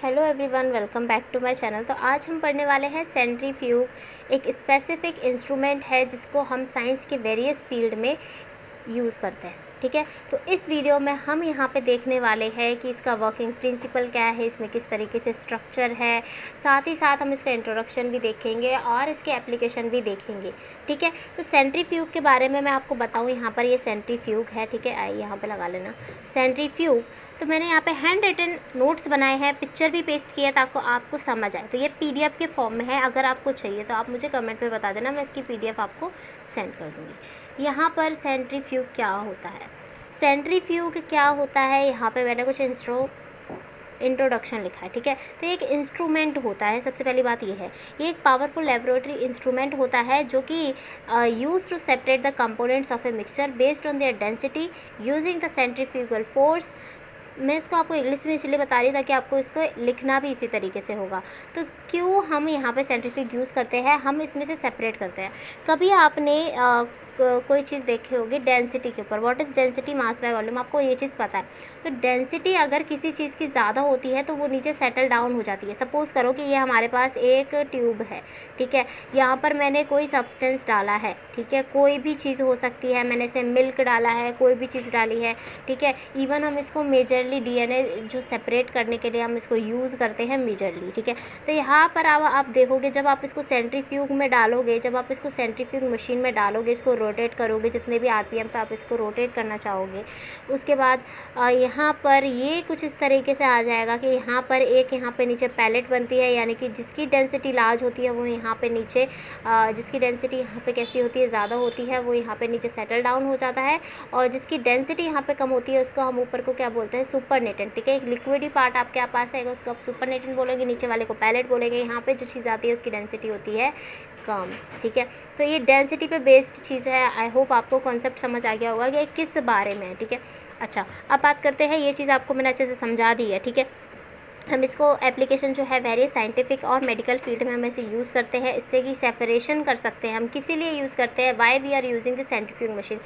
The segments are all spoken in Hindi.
Hello everyone, welcome back to my channel. तो आज हम पढ़ने वाले हैं सेंट्रीफ्यूग। एक स्पेसिफिक इंस्ट्रूमेंट है जिसको हम साइंस के वेरियस फील्ड में यूज़ करते हैं। ठीक है, तो इस वीडियो में हम यहाँ पे देखने वाले हैं कि इसका वर्किंग प्रिंसिपल क्या है, इसमें किस तरीके से स्ट्रक्चर है, साथ ही साथ हम इसका इंट्रोडक्शन भी देखेंगे और इसके एप्लीकेशन भी देखेंगे। ठीक है, तो सेंट्रीफ्यूग के बारे में मैं आपको बताऊँ। यहाँ पर ये सेंट्रीफ्यूग है। ठीक है, आइए यहाँ पे लगा लेना सेंट्रीफ्यूग। तो मैंने यहाँ पे हैंड रिटन नोट्स बनाए हैं, पिक्चर भी पेस्ट किया ताकि आपको समझ आए। तो ये पीडीएफ के फॉर्म में है, अगर आपको चाहिए तो आप मुझे कमेंट में बता देना, मैं इसकी पीडीएफ आपको सेंड कर दूँगी। यहाँ पर सेंट्रीफ्यूग क्या होता है, सेंट्रीफ्यूग क्या होता है, यहाँ पे मैंने कुछ इंट्रोडक्शन लिखा है। ठीक है, तो एक इंस्ट्रूमेंट होता है। सबसे पहली बात ये है, ये एक पावरफुल लेबोरेटरी इंस्ट्रूमेंट होता है जो कि use to separate the components of a mixture based on their density using the centrifugal force. मैं इसको आपको इंग्लिश में इसलिए बता रही हूँ ताकि आपको इसको लिखना भी इसी तरीके से होगा। तो क्यों हम यहाँ पे सेंट्रीफ्यूग यूज़ करते हैं, हम इसमें से सेपरेट करते हैं। कभी आपने कोई चीज़ देखी होगी डेंसिटी के ऊपर, what is density, mass by volume, आपको ये चीज़ पता है। तो डेंसिटी अगर किसी चीज़ की ज़्यादा होती है तो वो नीचे सेटल डाउन हो जाती है। सपोज़ करो कि ये हमारे पास एक ट्यूब है। ठीक है, यहाँ पर मैंने कोई सब्सटेंस डाला है। ठीक है, कोई भी चीज़ हो सकती है, मैंने इसे मिल्क डाला है, कोई भी चीज़ डाली है। ठीक है, इवन हम इसको मेजरली डीएनए जो सेपरेट करने के लिए हम इसको यूज़ करते हैं मेजरली। ठीक है, तो यहाँ पर आप देखोगे, जब आप इसको सेंट्रीफ्यूग में डालोगे, जब आप इसको सेंट्रीफ्यूग मशीन में डालोगे, इसको रोटेट करोगे, जितने भी आरपीएम पे आप इसको रोटेट करना चाहोगे, उसके बाद यहाँ पर ये कुछ इस तरीके से आ जाएगा कि यहाँ पर यहाँ पे नीचे पैलेट बनती है, यानी कि जिसकी डेंसिटी लार्ज होती है वो यहाँ पे नीचे, जिसकी डेंसिटी यहाँ पे कैसी होती है, ज़्यादा होती है, वो यहाँ पे नीचे सेटल डाउन हो जाता है। और जिसकी डेंसिटी यहाँ पे कम होती है उसको हम ऊपर को क्या बोलते हैं, सुपरनेटेंट। ठीक है, एक लिक्विडी पार्ट आपके पास है, उसको आप सुपरनेटेंट बोलेंगे, नीचे वाले को पैलेट बोलेंगे। यहाँ पे जो चीज़ आती है उसकी डेंसिटी होती है कम। ठीक है, तो ये डेंसिटी पे बेस्ड चीज़ है। आई होप आपको कॉन्सेप्ट समझ आ गया होगा कि ये किस बारे में है। ठीक है, अच्छा अब बात करते हैं, ये चीज़ आपको मैंने अच्छे से समझा दी है। ठीक है, हम इसको एप्लीकेशन जो है वेरी साइंटिफिक और मेडिकल फील्ड में हम इसे यूज़ करते हैं, इससे कि सेपरेशन कर सकते हैं। हम किसी लिए यूज़ करते हैं, why we are using the centrifuge machine,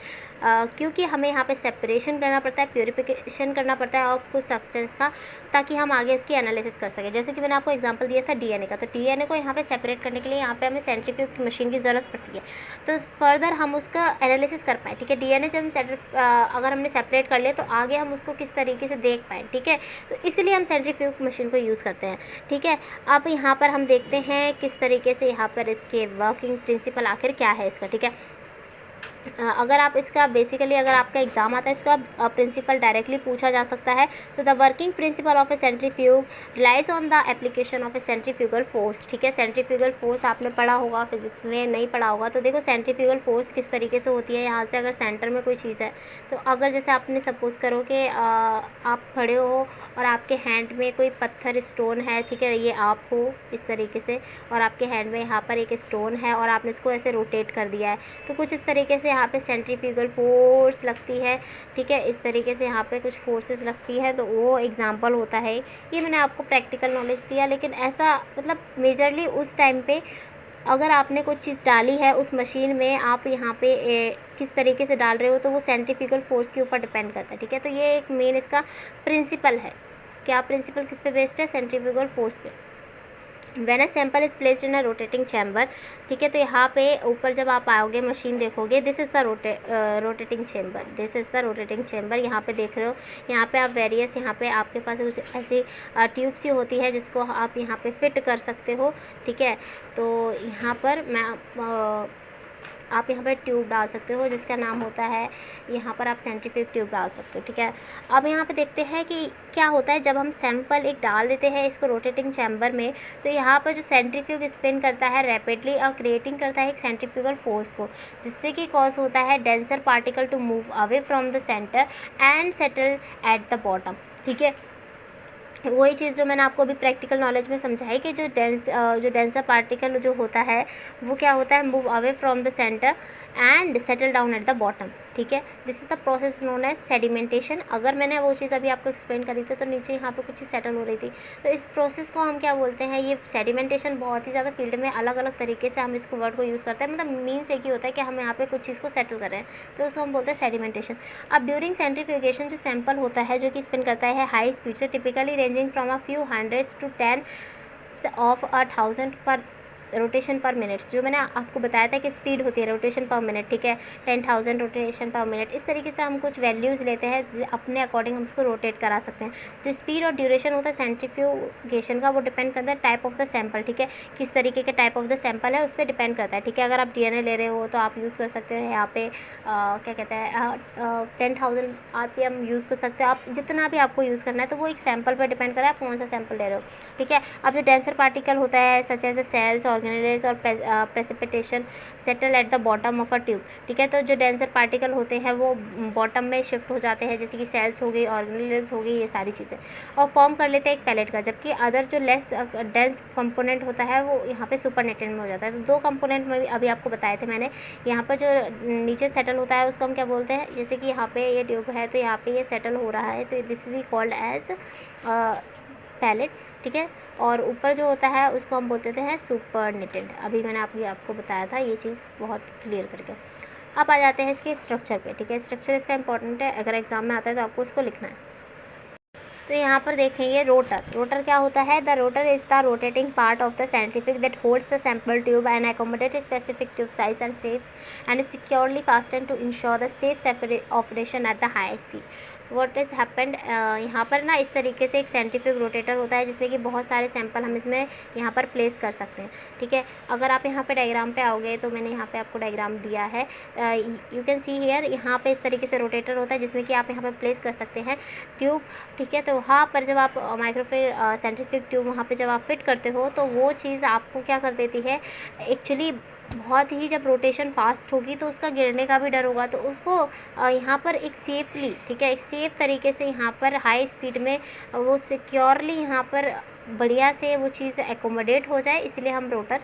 क्योंकि हमें यहाँ पे सेपरेशन करना पड़ता है, प्योरीफिकेशन करना पड़ता है और कुछ सब्सटेंस का, ताकि हम आगे इसकी एनालिसिस कर सकें। जैसे कि मैंने आपको एग्जांपल दिया था डीएनए का, तो डीएनए को यहाँ पे सेपरेट करने के लिए यहाँ पे हमें सेंट्रीफ्यूग मशीन की ज़रूरत पड़ती है, तो फर्दर हम उसका एनालिसिस कर पाएँ। ठीक है, डीएनए जब हम अगर हमने सेपरेट कर लिया तो आगे हम उसको किस तरीके से देख पाएँ। ठीक है, तो इसलिए हम सेंट्रीफ्यूग मशीन को यूज़ करते हैं। ठीक है, अब यहाँ पर हम देखते हैं किस तरीके से यहाँ पर इसके वर्किंग प्रिंसिपल आखिर क्या है इसका। ठीक है, अगर आप इसका बेसिकली अगर आपका एग्जाम आता है, इसका प्रिंसिपल डायरेक्टली पूछा जा सकता है। तो the working principle of a centrifuge relies on the application of a centrifugal force. ठीक है, सेंट्रीफ्यूगल फोर्स आपने पढ़ा होगा, फिजिक्स में नहीं पढ़ा होगा तो देखो सेंट्रीफ्यूगल फोर्स किस तरीके से होती है। यहाँ से अगर सेंटर में कोई चीज़ है, तो अगर जैसे आपने सपोज करो कि आप खड़े हो और आपके हैंड में कोई पत्थर स्टोन है। ठीक है, ये आप हो इस तरीके से, और आपके हैंड में यहाँ पर एक स्टोन है और आपने इसको ऐसे रोटेट कर दिया है, तो कुछ इस तरीके से यहाँ पे सेंट्रीफ्यूगल फोर्स लगती है। ठीक है, इस तरीके से यहाँ पे कुछ फोर्सेस लगती है, तो वो एग्जांपल होता है। ये मैंने आपको प्रैक्टिकल नॉलेज दिया, लेकिन ऐसा मतलब मेजरली उस टाइम पे अगर आपने कुछ चीज़ डाली है उस मशीन में, आप यहाँ पे किस तरीके से डाल रहे हो, तो वो सेंट्रीफ्यूगल फोर्स के ऊपर डिपेंड करता है। ठीक है, तो ये एक मेन इसका प्रिंसिपल है। क्या प्रिंसिपल किस पे बेस्ड है, सेंट्रीफ्यूगल फोर्स पे। When a sample is placed in a rotating chamber. ठीक है, तो यहाँ पे ऊपर जब आप आओगे मशीन देखोगे, this is the rotating chamber, this is the rotating chamber. यहाँ पे देख रहे हो, यहाँ पे आप वेरियस, यहाँ पे आपके पास कुछ ऐसी ट्यूब सी होती है जिसको आप यहाँ पे फिट कर सकते हो। ठीक है, तो यहाँ पर आप यहाँ पर ट्यूब डाल सकते हो जिसका नाम होता है, यहाँ पर आप सेंट्रीफ्यूग ट्यूब डाल सकते हो। ठीक है, अब यहाँ पे देखते हैं कि क्या होता है जब हम सैंपल एक डाल देते हैं इसको रोटेटिंग चैम्बर में, तो यहाँ पर जो सेंट्रीफ्यूग स्पिन करता है रैपिडली और क्रिएटिंग करता है एक सेंट्रीफ्यूगल फोर्स को, जिससे कि कॉज होता है denser particle to move away from the centre and settle at the bottom. ठीक है, वही चीज़ जो मैंने आपको अभी प्रैक्टिकल नॉलेज में समझाई कि जो डेंसर पार्टिकल जो होता है वो क्या होता है, move away from the centre and settle down at the bottom, ठीक है। This is the process known as sedimentation. अगर मैंने वो चीज़ अभी आपको एक्सप्लेन करी थी तो नीचे यहाँ पे कुछ चीज़ सेटल हो रही थी, तो इस प्रोसेस को हम क्या बोलते हैं, ये सेडिमेंटेशन बहुत ही ज़्यादा फील्ड में अलग अलग तरीके से हम इसको वर्ड को यूज़ करते हैं, मतलब मीन्स एक ही होता है कि हम यहाँ पे कुछ चीज़ को सेटल कर रहे हैं, तो उसको हम बोलते हैं सेडिमेंटेशन। अब ड्यूरिंग सेंट्रीफ्यूगेशन जो सैंपल होता है जो कि स्पिन करता है हाई स्पीड से, typically ranging from a few hundreds to 10 of 1000 per rotation पर मिनट, जो मैंने आपको बताया था कि स्पीड होती है रोटेशन पर मिनट, ठीक है, 10,000 रोटेशन पर मिनट। इस तरीके से हम कुछ वैल्यूज़ लेते हैं, अपने अकॉर्डिंग हम उसको रोटेट करा सकते हैं। जो स्पीड और ड्यूरेशन होता है सेंट्रीफ्यूगेशन का, वो डिपेंड करता है टाइप ऑफ द सैंपल, ठीक है, किस तरीके के टाइप ऑफ द सैंपल है उस पर डिपेंड करता है, ठीक है। अगर आप DNA ले रहे हो तो आप यूज़ कर सकते हो यहाँ पे क्या कहते हैं 10,000 RPM यूज़ कर सकते हो आप, जितना भी आपको यूज़ करना है, तो वो एक सैंपल पर डिपेंड कर रहा है आप कौन सा सैंपल ले रहे हो, ठीक है। अब जो डेंसर पार्टिकल होता है सच एज सेल्स, ऑर्गेनेल्स और precipitation settle at the bottom of a tube, ठीक है। तो जो डेंसर पार्टिकल होते हैं वो बॉटम में शिफ्ट हो जाते हैं, जैसे कि सेल्स हो गई, ऑर्गेनेल्स हो गई, ये सारी चीज़ें, और फॉर्म कर लेते हैं एक पैलेट का, जबकि अदर जो लेस डेंस कंपोनेंट होता है वो यहाँ पे सुपरनेटेंट में हो जाता है। तो दो कंपोनेंट में भी अभी आपको बताए थे मैंने, यहाँ पर जो नीचे सेटल होता है उसको हम क्या बोलते हैं, जैसे कि यहाँ पे ये ट्यूब है तो यहाँ पे ये सेटल हो रहा है, तो this we called as pellet, ठीक है। और ऊपर जो होता है उसको हम बोलते हैं सुपरनेटेड। अभी मैंने आपको बताया था ये चीज़ बहुत क्लियर करके। अब आ जाते हैं इसके स्ट्रक्चर पे, ठीक है। स्ट्रक्चर इसका इंपॉर्टेंट है, अगर एग्जाम में आता है तो आपको उसको लिखना है। तो यहाँ पर देखेंगे रोटर। रोटर क्या होता है, the rotor is the rotating part of the scientific that holds the sample tube and accommodate specific tube size and safe and securely fasten to ensure the safe operation at the high speed. What is happened, यहाँ पर ना इस तरीके से एक साइंटिफिक रोटेटर होता है जिसमें कि बहुत सारे सैंपल हम इसमें यहाँ पर प्लेस कर सकते हैं, ठीक है। अगर आप यहाँ पे डायग्राम पे आओगे तो मैंने यहाँ पे आपको डायग्राम दिया है, यू कैन सी हियर, यहाँ पे इस तरीके से रोटेटर होता है जिसमें कि आप यहाँ पे प्लेस कर सकते हैं ट्यूब, ठीक है। तो वहाँ पर जब आप माइक्रोफिर सेंट्रीफ्यूग ट्यूब वहाँ पे जब आप फिट करते हो तो वो चीज़ आपको क्या कर देती है, एक्चुअली बहुत ही जब रोटेशन फास्ट होगी तो उसका गिरने का भी डर होगा, तो उसको यहाँ पर एक सेफली, ठीक है, एक सेफ तरीके से यहाँ पर हाई स्पीड में वो सिक्योरली यहाँ पर बढ़िया से वो चीज़ एकोमोडेट हो जाए, इसलिए हम रोटर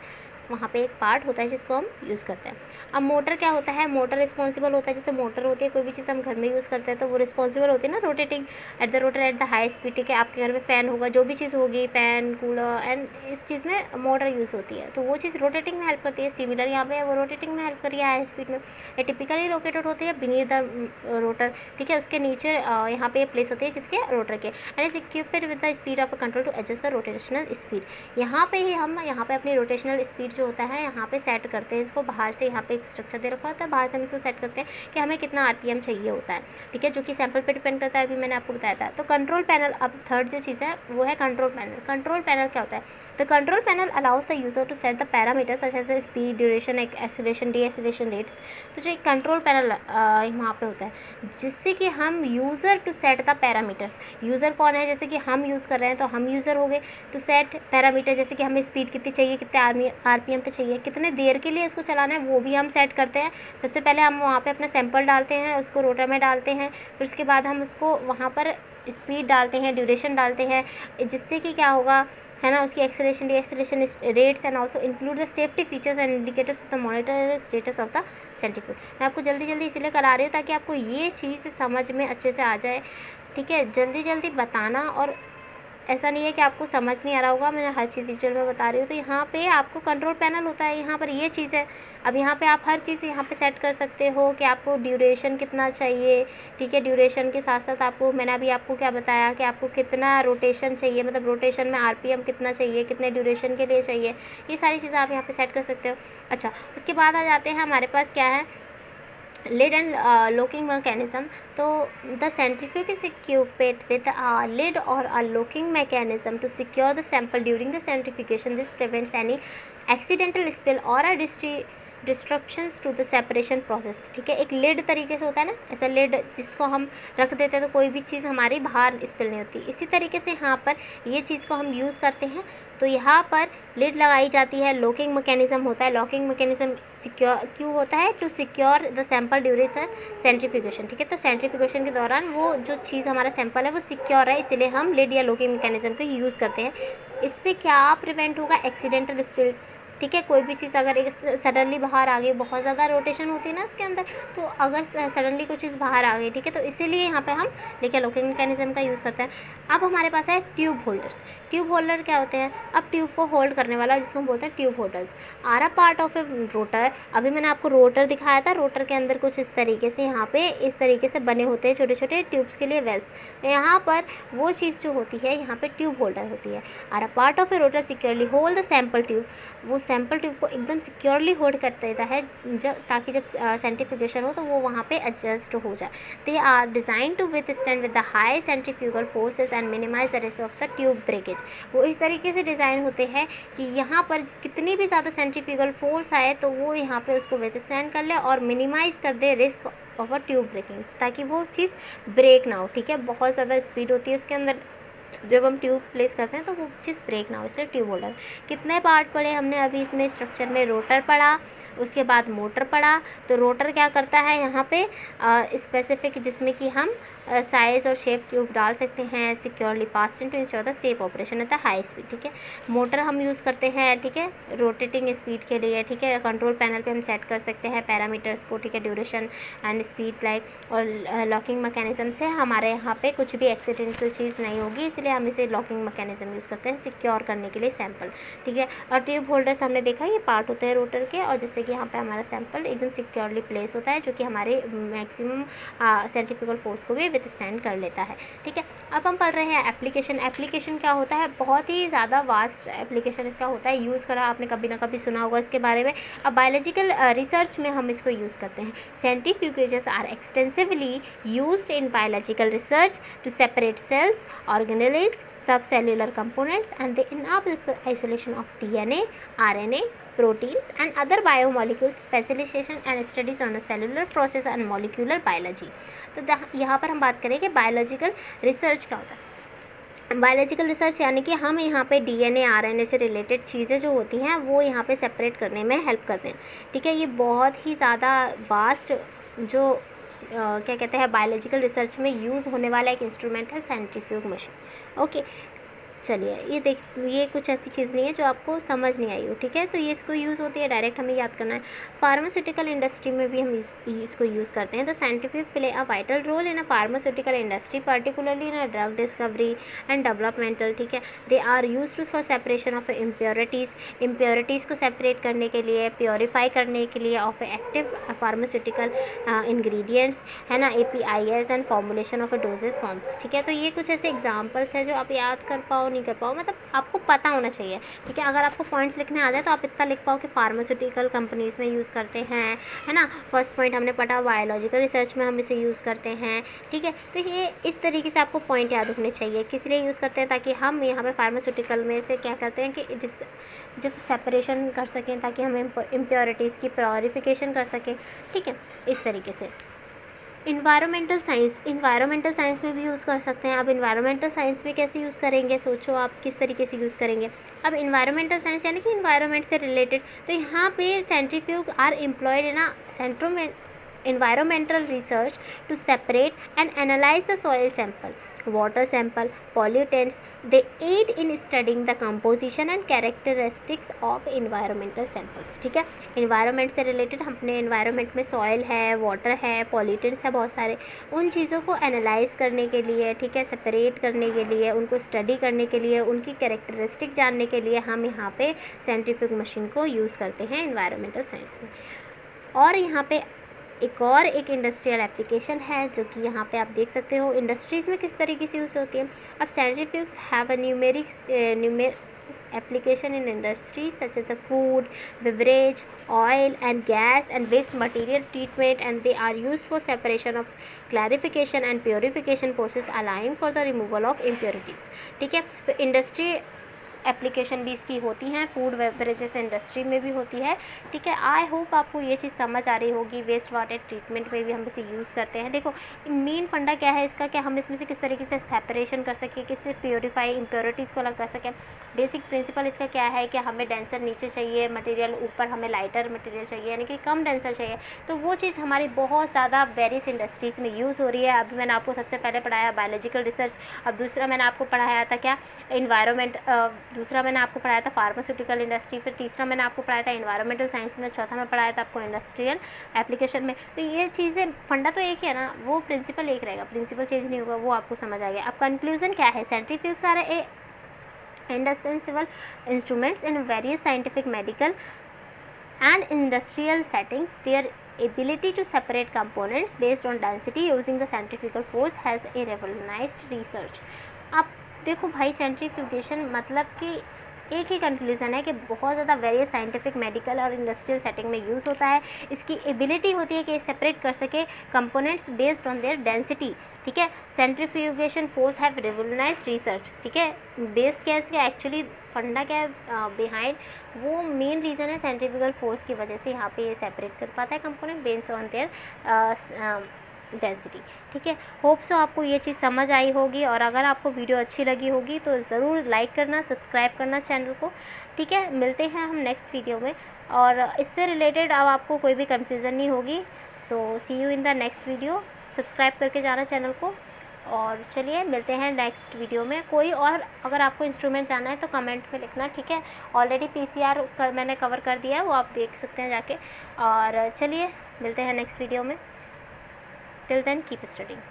वहाँ पे एक पार्ट होता है जिसको हम यूज़ करते हैं। अब मोटर क्या होता है, मोटर रिस्पॉन्सिबल होता है, जैसे मोटर होती है कोई भी चीज़ हम घर में यूज़ करते हैं तो वो रिस्पॉन्सिबल होती है ना rotating at the rotor eight the high speed, ठीक है। आपके घर में फ़ैन होगा, जो भी चीज़ होगी, फ़ैन, कूलर, एंड इस चीज़ में मोटर यूज़ होती है, तो वो चीज़ रोटेटिंग में हेल्प करती है। सिमिलर यहाँ पे वो रोटेटिंग में हेल्प कर रही है हाई स्पीड में। ये टिपिकली लोकेटेड होती है बीनीथ द रोटर, ठीक है, उसके नीचे यहाँ पे प्लेस होती है किसके, रोटर के, and is equipped with the speed of a control to adjust the rotational speed. यहाँ पे ही हम यहाँ पे अपनी रोटेशनल स्पीड जो होता है यहाँ पे सेट करते हैं, इसको बाहर से यहाँ पे एक स्ट्रक्चर दे रखा होता है, बाहर से हम इसको सेट करते हैं कि हमें कितना RPM चाहिए होता है, ठीक है, जो कि सैंपल पे डिपेंड करता है, अभी मैंने आपको बताया था। तो कंट्रोल पैनल, अब थर्ड जो चीज़ है वो है कंट्रोल पैनल। कंट्रोल पैनल क्या होता है, the control panel allows the user to set the parameters such as speed, duration, acceleration, deceleration rates. तो जो एक कंट्रोल पैनल वहाँ पे होता है जिससे कि हम user to set the parameters, user कौन है, जैसे कि हम यूज़ कर रहे हैं तो हम यूज़र हो गए, टू सेट पैरामीटर, जैसे कि हमें स्पीड कितनी चाहिए, कितने RPM पे चाहिए, कितने देर के लिए इसको चलाना है, वो भी हम सेट करते हैं। सबसे पहले हम वहाँ पे अपना सैंपल डालते हैं, उसको रोटर में डालते हैं, फिर उसके बाद हम उसको वहाँ पर स्पीड डालते हैं, ड्यूरेशन डालते हैं, जिससे कि क्या होगा, है ना, उसकी acceleration, deceleration rates, and also include the safety features and indicators of the monitor status of the centrifuge. मैं आपको जल्दी जल्दी इसलिए करा रही हूँ ताकि आपको ये चीज़ समझ में अच्छे से आ जाए, ठीक है। जल्दी जल्दी बताना, और ऐसा नहीं है कि आपको समझ नहीं आ रहा होगा, मैंने हर चीज़ डिटेल में बता रही हूँ। तो यहाँ पे आपको कंट्रोल पैनल होता है, यहाँ पर ये चीज़ है। अब यहाँ पे आप हर चीज़ यहाँ पे सेट कर सकते हो कि आपको ड्यूरेशन कितना चाहिए, ठीक है। ड्यूरेशन के साथ साथ आपको, मैंने अभी आपको क्या बताया कि आपको कितना रोटेशन चाहिए, मतलब रोटेशन में RPM कितना चाहिए, कितने ड्यूरेशन के लिए चाहिए, ये सारी चीज़ें आप यहाँ पे सेट कर सकते हो। अच्छा, उसके बाद आ जाते हैं हमारे पास क्या है, lid and locking mechanism. So the centrifuge is equipped with a lid or a locking mechanism to secure the sample during the centrifugation. This prevents any accidental spill or a disruptions to the separation process, ठीक है। एक लिड तरीके से होता है ना, ऐसा लिड जिसको हम रख देते हैं तो कोई भी चीज़ हमारी बाहर स्पिल नहीं होती, इसी तरीके से यहाँ पर ये चीज़ को हम यूज़ करते हैं। तो यहाँ पर लिड लगाई जाती है, लॉकिंग मैकेनिज्म होता है। लॉकिंग मैकेनिज्म सिक्योर क्यों होता है, to secure the sample duration centrifugation, ठीक है। तो सेंट्रीफ्यूगेशन के दौरान वो जो चीज़ हमारा सैंपल है वो सिक्योर है, इसीलिए हम लिड या लॉकिंग मैकेनिज्म को यूज़ करते हैं। इससे क्या प्रिवेंट होगा, एक्सीडेंटल स्पिल ठीक है। कोई भी चीज़ अगर एक सडनली बाहर आ गई, बहुत ज़्यादा रोटेशन होती है ना इसके अंदर, तो अगर सडनली कोई चीज़ बाहर आ गई, ठीक है, तो इसीलिए यहाँ पे हम देखिए लॉकिंग मैकेनिज्म का यूज़ करते हैं। अब हमारे पास है ट्यूब होल्डर्स। ट्यूब होल्डर क्या होते हैं? अब ट्यूब को होल्ड करने वाला, जिसको हम बोलते हैं tube holders, are a part of a rotor. अभी मैंने आपको रोटर दिखाया था, रोटर के अंदर कुछ इस तरीके से यहाँ पे इस तरीके से बने होते हैं छोटे छोटे ट्यूब्स के लिए वेल्स। तो यहाँ पर वो चीज़ जो होती है, यहाँ पे ट्यूब होल्डर होती है। Are a part of a rotor securely hold the sample tube, वो सैंपल ट्यूब को एकदम सिक्योरली होल्ड कर देता है, जब ताकि जब सेंट्रीफ्यूगेशन हो तो वो वहाँ पे एडजस्ट हो जाए। They are design to withstand with the high centrifugal forces and minimize the risk of the tube breakage. वो इस तरीके से डिज़ाइन होते हैं कि यहाँ पर कितनी भी ज़्यादा सेंट्रीफ्यूगल फोर्स आए तो वो यहाँ पे उसको विथस्टैंड कर ले और मिनिमाइज कर दे risk of a tube breaking, ताकि वो चीज़ ब्रेक ना हो। ठीक है, बहुत ज़्यादा स्पीड होती है उसके अंदर जब हम ट्यूब प्लेस करते हैं तो वो चीज़ ब्रेक ना हो, इसलिए ट्यूब होल्डर। कितने पार्ट पढ़े हमने अभी इसमें स्ट्रक्चर में? रोटर पढ़ा, उसके बाद मोटर पढ़ा। तो रोटर क्या करता है यहाँ पे स्पेसिफिक, जिसमें कि हम साइज और शेप ट्यूब डाल सकते हैं, securely fastened to ensure the safe operation at the high speed. ठीक है, मोटर हम यूज़ करते हैं, ठीक है, रोटेटिंग स्पीड के लिए। ठीक है, कंट्रोल पैनल पे हम सेट कर सकते हैं पैरामीटर्स को, ठीक है, ड्यूरेशन एंड स्पीड लाइक। और लॉकिंग मैकेनिज्म से हमारे यहाँ पे कुछ भी एक्सीडेंटल चीज़ नहीं होगी, इसलिए हम इसे लॉकिंग मैकेनिज्म यूज़ करते हैं सिक्योर करने के लिए सैंपल। ठीक है, और ट्यूब होल्डर्स हमने देखा ये पार्ट होते हैं रोटर के, और जिससे कि यहाँ पे हमारा सैंपल एकदम सिक्योरली प्लेस होता है, जो कि हमारे मैक्सिमम सेंट्रीफ्यूगल फोर्स को भी विथस्टैंड कर लेता है। ठीक है, अब हम पढ़ रहे हैं एप्लीकेशन। एप्लीकेशन क्या होता है? बहुत ही ज़्यादा वास्ट एप्लीकेशन इसका होता है, यूज़ करा आपने कभी ना कभी सुना होगा इसके बारे में। अब बायोलॉजिकल रिसर्च में हम इसको यूज़ करते हैं। Centrifuges are extensively used in biological research to separate cells, organelles, subcellular components, and they enable the isolation of DNA, RNA, proteins and other biomolecules, facilitation and studies on a cellular process and molecular biology। तो यहाँ पर हम बात करें कि बायोलॉजिकल रिसर्च क्या होता है। बायोलॉजिकल रिसर्च यानी कि हम यहाँ पे डीएनए आरएनए से रिलेटेड चीज़ें जो होती हैं वो यहाँ पे सेपरेट करने में हेल्प करते हैं। ठीक है, ये बहुत ही ज़्यादा वास्ट जो क्या कहते हैं बायोलॉजिकल रिसर्च में यूज़ होने वाला एक इंस्ट्रूमेंट है सेंट्रीफ्यूग मशीन। ओके, चलिए ये कुछ ऐसी चीज़ नहीं है जो आपको समझ नहीं आई हो। ठीक है, तो ये इसको यूज़ होती है, डायरेक्ट हमें याद करना है। फार्मास्यूटिकल इंडस्ट्री में भी हम इसको यूज़ करते हैं। तो centrifuge play a vital role in a pharmaceutical industry, particularly in a drug discovery and developmental. ठीक है, they are used for separation of impurities को सेपरेट करने के लिए, प्योरीफाई करने के लिए ऑफ एक्टिव फार्मास्यूटिकल इंग्रेडिएंट्स, है ना, APIs and formulation of a dosages forms. ठीक है, तो ये कुछ ऐसे एग्जाम्पल्स है जो आप याद कर पाओ नहीं कर पाओ, मतलब आपको पता होना चाहिए। ठीक है, अगर आपको पॉइंट्स लिखने आ जाए तो आप इतना लिख पाओ कि फार्मास्यूटिकल कंपनीज़ में यूज़ करते हैं, है ना। फर्स्ट पॉइंट हमने पढ़ा, बायोलॉजिकल रिसर्च में हम इसे यूज़ करते हैं। ठीक है, तो ये इस तरीके से आपको पॉइंट याद रखने चाहिए। किस लिए यूज़ करते हैं? ताकि हम यहाँ पे फार्मास्यूटिकल में से क्या करते हैं कि जब सेपरेशन कर सकें, ताकि हम इम्प्योरिटीज़ की प्योरीफिकेशन कर सकें। ठीक है, इस तरीके से। इन्वायरमेंटल साइंस में भी यूज़ कर सकते हैं। अब इन्वायरमेंटल साइंस में कैसे यूज़ करेंगे, सोचो आप किस तरीके से यूज़ करेंगे। अब इन्वायरमेंटल साइंस यानी कि इन्वायरमेंट से रिलेटेड, तो यहाँ पे centrifuge are employed in a environmental research to separate and analyze the soil sample, water sample, pollutants. They aid in studying the composition and characteristics of environmental samples। ठीक है, environment से related अपने environment में soil है, water है, pollutants है बहुत सारे, उन चीज़ों को analyze करने के लिए, ठीक है, separate करने के लिए, उनको study करने के लिए, उनकी characteristic जानने के लिए हम यहाँ पे centrifuge machine को यूज़ करते हैं environmental science में। और यहाँ पे एक इंडस्ट्रियल एप्लीकेशन है जो कि यहाँ पे आप देख सकते हो इंडस्ट्रीज़ में किस तरीके से यूज़ होती है। अब centrifuges have a numeric application in industries such as the food, beverage, oil and gas and waste material treatment, and they are used for separation of clarification and purification process, allowing for the removal of impurities। ठीक है, तो इंडस्ट्री एप्लीकेशन भी इसकी होती हैं, फूड बेवरेजेस इंडस्ट्री में भी होती है। ठीक है, आई होप आपको ये चीज़ समझ आ रही होगी। वेस्ट वाटर ट्रीटमेंट में भी हम इसे यूज़ करते हैं। देखो मेन फंडा क्या है इसका, क्या हम इसमें से किस तरीके से सेपरेशन कर सकें, किससे प्योरीफाई इम्प्योरिटीज़ को अलग कर सकें। बेसिक प्रिंसिपल इसका क्या है कि हमें डेंसर नीचे चाहिए मटेरियल, ऊपर हमें लाइटर मटेरियल चाहिए, यानी कि कम डेंसर चाहिए। तो वो चीज़ हमारी बहुत ज़्यादा वेरियस इंडस्ट्रीज़ में यूज़ हो रही है। अभी मैंने आपको सबसे पहले पढ़ाया बायोलॉजिकल रिसर्च, अब दूसरा मैंने आपको पढ़ाया था क्या, इन्वायरमेंट दूसरा मैंने आपको पढ़ाया था फार्मास्यूटिकल इंडस्ट्री, फिर तीसरा मैंने आपको पढ़ाया था एनवायरमेंटल साइंस में, चौथा में पढ़ाया था आपको इंडस्ट्रियल एप्लीकेशन में। तो ये चीज़ें फंडा तो एक ही है ना, वो प्रिंसिपल एक रहेगा, प्रिंसिपल चेंज नहीं होगा, वो आपको समझ आ गया। अब कंक्लूजन क्या है, centrifuges are a indispensable instruments in various scientific, medical and industrial settings. Their ability to separate components based on density using the centrifugal force has a revolutionized research. अब देखो भाई, सेंट्रीफ्यूगेशन मतलब कि एक ही कंक्लूजन है कि बहुत ज़्यादा वेरियस साइंटिफिक, मेडिकल और इंडस्ट्रियल सेटिंग में यूज़ होता है। इसकी एबिलिटी होती है कि सेपरेट कर सके components based on their density, ठीक है। Centrifugation force have revolutionised research, ठीक है। बेस क्या है इसका, एक्चुअली फंडा क्या है बिहाइंड, वो मेन रीज़न है सेंट्रीफ्यूगल फोर्स की वजह से यहाँ पे ये सेपरेट कर पाता है component based on their density, ठीक है। होप सो आपको ये चीज़ समझ आई होगी, और अगर आपको वीडियो अच्छी लगी होगी तो ज़रूर लाइक करना, सब्सक्राइब करना चैनल को, ठीक है। मिलते हैं हम नेक्स्ट वीडियो में, और इससे रिलेटेड अब आपको कोई भी कंफ्यूजन नहीं होगी। So see you in the next video, subscribe करके जाना चैनल को, और चलिए मिलते हैं नेक्स्ट वीडियो में। कोई और अगर आपको इंस्ट्रूमेंट जानना है तो कमेंट में लिखना, ठीक है। ऑलरेडी PCR मैंने कवर कर दिया है, वो आप देख सकते हैं जाके, और चलिए मिलते हैं नेक्स्ट वीडियो में। Till then, keep studying.